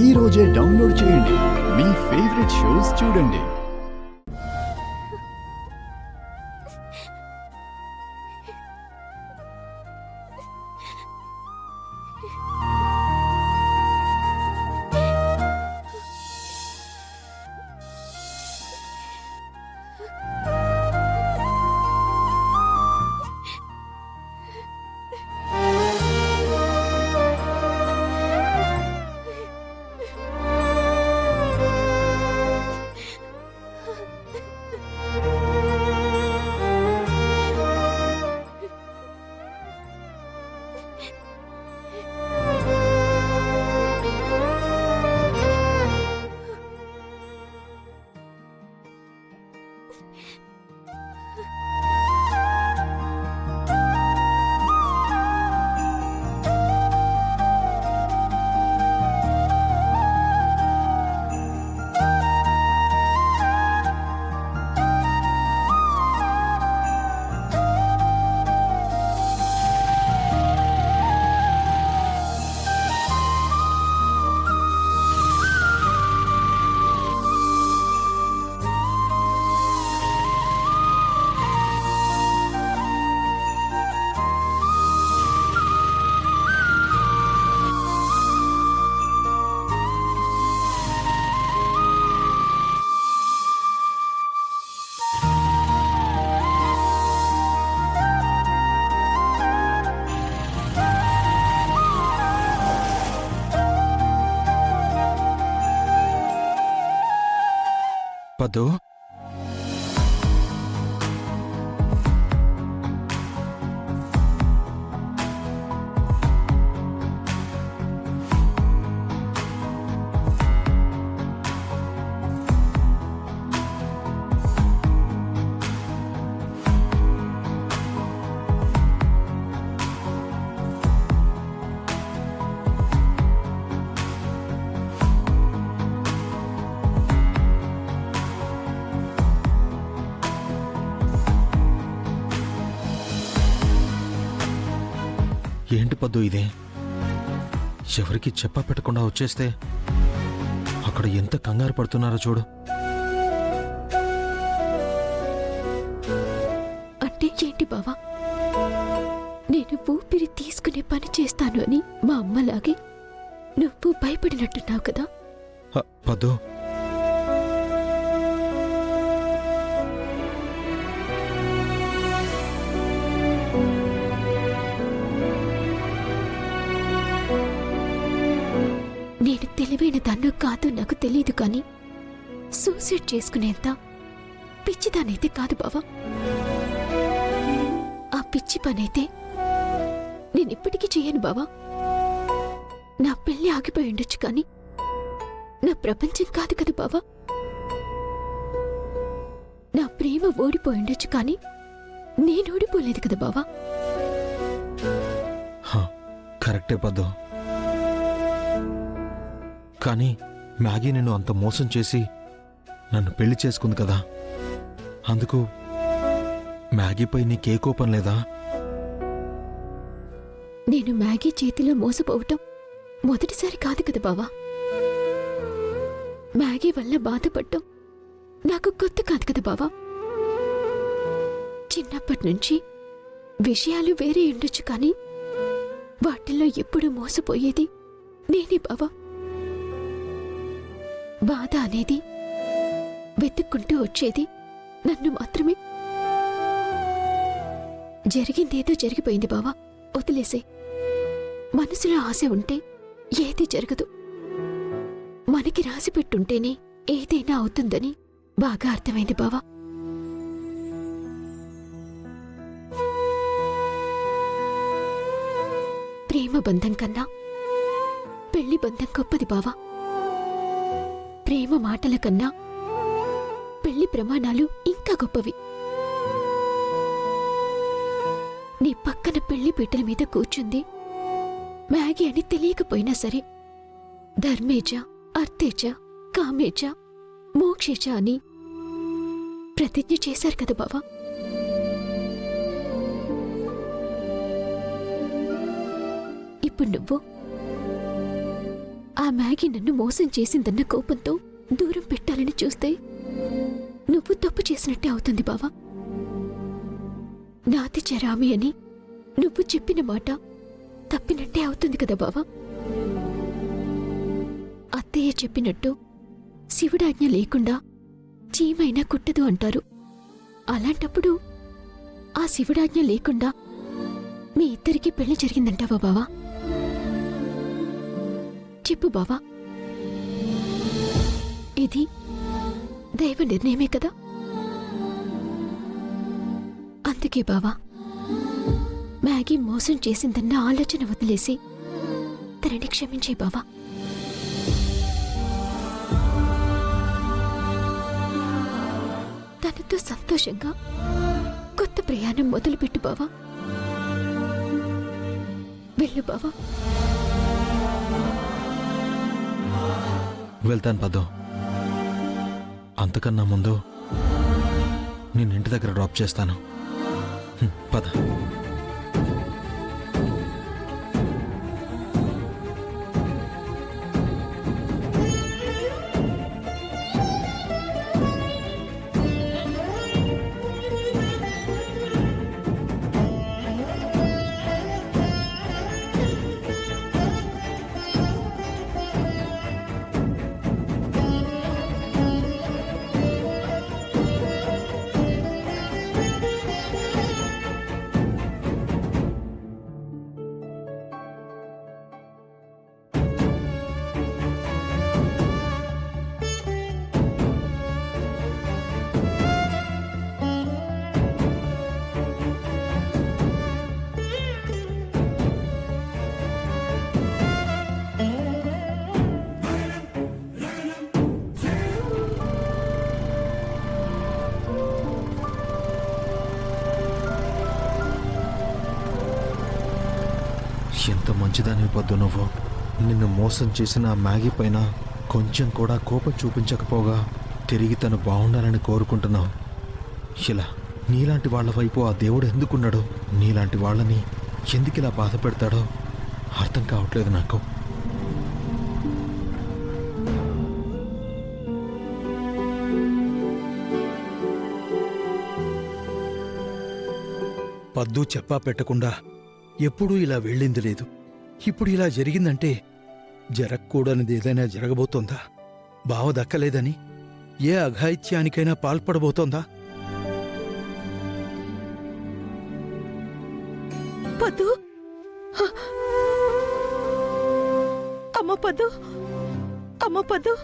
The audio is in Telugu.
ఈ రోజే డౌన్లోడ్ చేయండి. మీ ఫేవరెట్ షోస్ చూడండి. పద్దు, ఏంటి పద్దు ఇదే? ఎవరికి చెప్ప పెట్టకుండా వచ్చేస్తే అక్కడ ఎంత కంగారు పడుతున్నారో చూడు. అంటే ఏంటి బావా? నేను ఊపిరి తీసుకునే పని చేస్తాను అని మా అమ్మలాగే నువ్వు భయపడినట్టున్నావు కదా? పద్దు, నేను తెలివైన దాన్నో కాదో నాకు తెలియదు కానీ సూసైడ్ చేసుకునేంత పిచ్చిదానైతే కాదు బావా. ఆ పిచ్చి పనైతే నేనిప్పటికీ చేయను బావా. నా పెళ్లి ఆగిపోయి ఉండొచ్చు కానీ నా ప్రపంచం కాదు కదా బావా. నా ప్రేమ ఓడిపోయి ఉండొచ్చు కానీ నేను ఓడిపోలేదు కదా బావా. కరెక్టే పద్దు. కానీ మ్యాగీ నిన్ను అంత మోసం చేసి నన్ను పెళ్లి చేసుకుంది కదా, అందుకు మ్యాగీపై నీకే కోపం లేదా? నేను మ్యాగీ చేతిలో మోసపోవటం మొదటిసారి కాదు కదా బావా. మ్యాగీ వల్ల బాధపడటం నాకు కొత్త కాదు కదా బావా. చిన్నప్పటినుంచి విషయాలు వేరే ఉండొచ్చు కానీ వాటిల్లో ఎప్పుడూ మోసపోయేది నేనే బావా. బాధ అనేది వెతుక్కుంటూ వచ్చేది నన్ను మాత్రమే. జరిగిందేదో జరిగిపోయింది బావా, వదిలేసే. మనసులో ఆశ ఉంటే ఏది జరగదు. మనకి రాసి పెట్టుంటేనే ఏదైనా అవుతుందని బాగా అర్థమైంది బావా. ప్రేమ బంధం కన్నా పెళ్లి బంధం గొప్పది బావా. ప్రేమ మాటల కన్నా పెళ్లి ప్రమాణాలు ఇంకా గొప్పవి. నీ పక్కన పెళ్లి పీటల మీద కూర్చుంది మ్యాగీ అని తెలియకపోయినా సరే ధర్మేజ, అర్థేజ, కామేజ, మోక్షేజ అని ప్రతిజ్ఞ చేశారు కదా బావా. ఇప్పుడు నువ్వు ఆ మ్యాగీ నన్ను మోసం చేసిందన్న కోపంతో దూరం పెట్టాలని చూస్తే నువ్వు తప్పు చేసినట్టే అవుతుంది బావా. నాది చరామి అని నువ్వు చెప్పిన మాట తప్పినట్టే అవుతుంది కదా బావా. అత్తయ్య చెప్పినట్టు శివుడాజ్ఞ లేకుండా చీమైనా కుట్టదు అంటారు. అలాంటప్పుడు ఆ శివుడాజ్ఞ లేకుండా మీ ఇద్దరికీ పెళ్లి జరిగిందంటావా బావా? చెప్పు బావా. ఇది దైవ నిర్ణయమే కదా. అందుకే బావా, మ్యాగీ మోసం చేసిందన్న ఆలోచన వదిలేసి తనని క్షమించే బావా. తనతో సంతోషంగా కొత్త ప్రయాణం మొదలుపెట్టు బావా. వెళ్ళు బావా. వెళ్తాను పద్దు. అంతకన్నా ముందు నేను ఇంటి దగ్గర డ్రాప్ చేస్తాను. పద. ఎంత మంచిదాని పొద్దు నువ్వు. నిన్ను మోసం చేసిన ఆ మ్యాగీ పైన కొంచెం కూడా కోపం చూపించకపోగా తిరిగి తను బాగుండాలని కోరుకుంటున్నావు. ఇలా నీలాంటి వాళ్ళ వైపు ఆ దేవుడు ఎందుకున్నాడో, నీలాంటి వాళ్ళని ఎందుకు ఇలా బాధ పెడతాడో అర్థం కావట్లేదు నాకు. పద్దు చెప్పా పెట్టకుండా ఎప్పుడూ ఇలా వెళ్ళింది లేదు. ఇప్పుడు ఇలా జరిగిందంటే జరగకూడనిది ఏదైనా జరగబోతోందా? బావ దక్కలేదని ఏ అఘాయిత్యానికైనా పాల్పడబోతోందా? పద్దు, అమ్మ పద్దు, అమ్మ పద్దు.